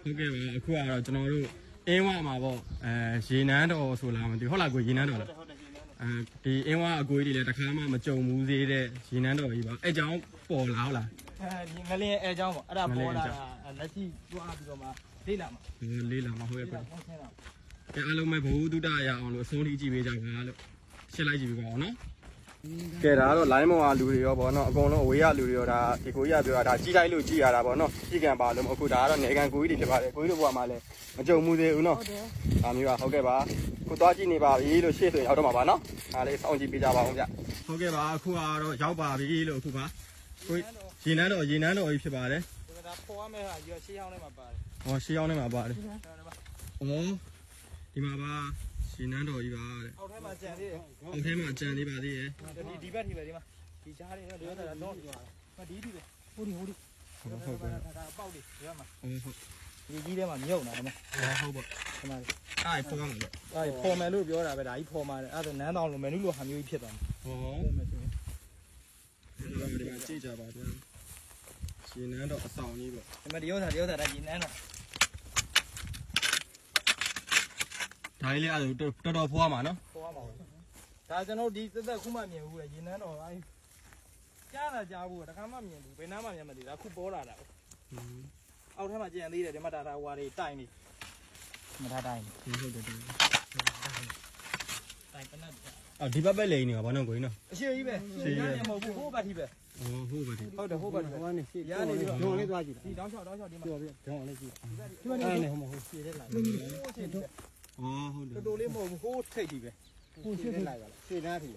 ဟုတ်ကဲ့ပါအခုကတော့ကျွန်တော်တို့အင်းဝမှာပေါ့ရေနန်းတော်ဆိုလားမသိဘူးဟုတ်လားကိုရေနန်းတော်လားဒီအင်းဝအကိုကြီးတွေလည်းတစ်ခါမှမကြုံဘူးသေးတဲ့ရေနန်းတော်ကြီးပါအဲ့ကြောင့်ပေါ်လာဟုတ်လား ဒီငလင်းအဲအကြောင်းပေါ့အဲ့ဒါပေါ်လာတာလက်ရှိတွားပြီးတော့မှလေးလာမှာ လေးလာမှာဟုတ်ရဲ့ကွ ဟုတ်ဆင်းတာ အဲ့အားလုံးပဲဘဝတုဒ္ဒရအောင်လို့အဆုံးထိကြည့်ပေးကြပါလို့ရှင်းလိုက်ကြည့်ပေးပါအောင်နော်ကဲဒါကတော့ line မောင်ကလူတွေရောဗောနော်အကုန်လုံးအဝေးရလူတွေရောဒါဒီကိုကြီးကပြောတာဒါကြီးတိုင်းလို့ကြည်ရတာဗောနော်ကြီးကံပါလို့အခုဒါကတော့နေကန်ကိုကြီးတွေဖြစ်ပါတယ်ကိုကြီးတို့ဘဝမှာလည်းမကြုံမှုသေးဘူးနော်ဒါမျိုးကဟုတ်ကဲ့ပါခုသွားကြည့်နေပါပြီလို့ရှေ့ဆိုရင်ရောက်တော့မှာပါနော်ဒါလေးစောင့်ကြည့်ပေးကြပါအောင်ဗျဟုတ်ကဲ့ပါအခုကတော့ရောက်ပါပြီလို့အခုပါကိုရေနန်းတော်ကြီးဖြစ်ပါတယ် ဒါပေါ်ရမယ့်ဟာရွှေရှေးဟောင်းထဲမှာပါတယ် ဟောရှေးအောင်ထဲမှာပါတယ်ဩဒီမှာပါရေနန်းတော်ကြီးပါတဲ့ အောက်ထဲမှာကြံသေးတယ် အောက်ထဲမှာကြံသေးပါသေးရဲ့ ဒီဘက်ထိပဲဒီမှာဒီကြားလေးတော့ဒီကတော့တော့မဒီဒီပဲဟိုဒီဟုတ်ကဲ့ ဒါပေါက်လေးဒီမှာ ဟုတ် ဒီကြီးထဲမှာမြုပ်နေတာဒီမှာ ဟုတ်ပါ ဒီမှာ အဲ့ဖော်မှာလို့ အဲ့ဖော်မယ်လို့ပြောတာပဲဒါကြီးဖော်မှာတယ်အဲ့ဒါနန်းတောင်လိုမယ်နုလိုဟာမျိုးကြီးဖြစ်သွားတယ် ဟော ဖော်မယ်ဆိုရင် ဒီမှာကြည့်ကြပါဗျာရှင်နန်းတော့အဆောင်ကြီးပေါ့ ဒီမှာဒီဥစ္စာဒါကြီးနန်းတော့ ဒါလေးလေးအဲ့တော်တော်ဖွားမှာနော် ဖော်ရမှာဒါကျွန်တော်ဒီသက်ခုမှမြင်ဘူးလေရေနန်းတော့အဲ့ကြားတာကြားဘူးတခါမှမြင်ဘူးဘယ်နားမှမြင်မသိဘူးဒါခုပေါ်လာတာအောက်ထဲမှာကြံသေးတယ်ဒီမှာဒါဟွာတွေတိုင်နေမထားတိုင် ဟုတ်တယ် တိုင်ပနတ် အော်ဒီဘက်ပဲလိန်နေပါဘာလို့ကိုင်းနော် အရှိကြီးပဲရမဟုတ်ဘူးဟိုဘက်ထိပဲ ဟုတ်ပါဒီ ဟုတ်တယ်ဟိုဘက်ထိပဲ ဟိုကနေရှေ့ ရနေပြီးတော့ ဒုံလေးသွားကြည့် ဒီတောင်းလျှောက်ဒီမှာ ပြောပြဒုံလေးကြည့် ဒီမှာနေဟိုမဟုတ်ရှည်တဲ့လိုက်ဟိုရှည်တဲ့ အော်ဟုတ်တယ် တော်တော်လေးမဟုတ်ဘူးဟိုထိတ်ကြီးပဲ ဟိုရှေ့လိုက်ပါလားရှေ့သားထီ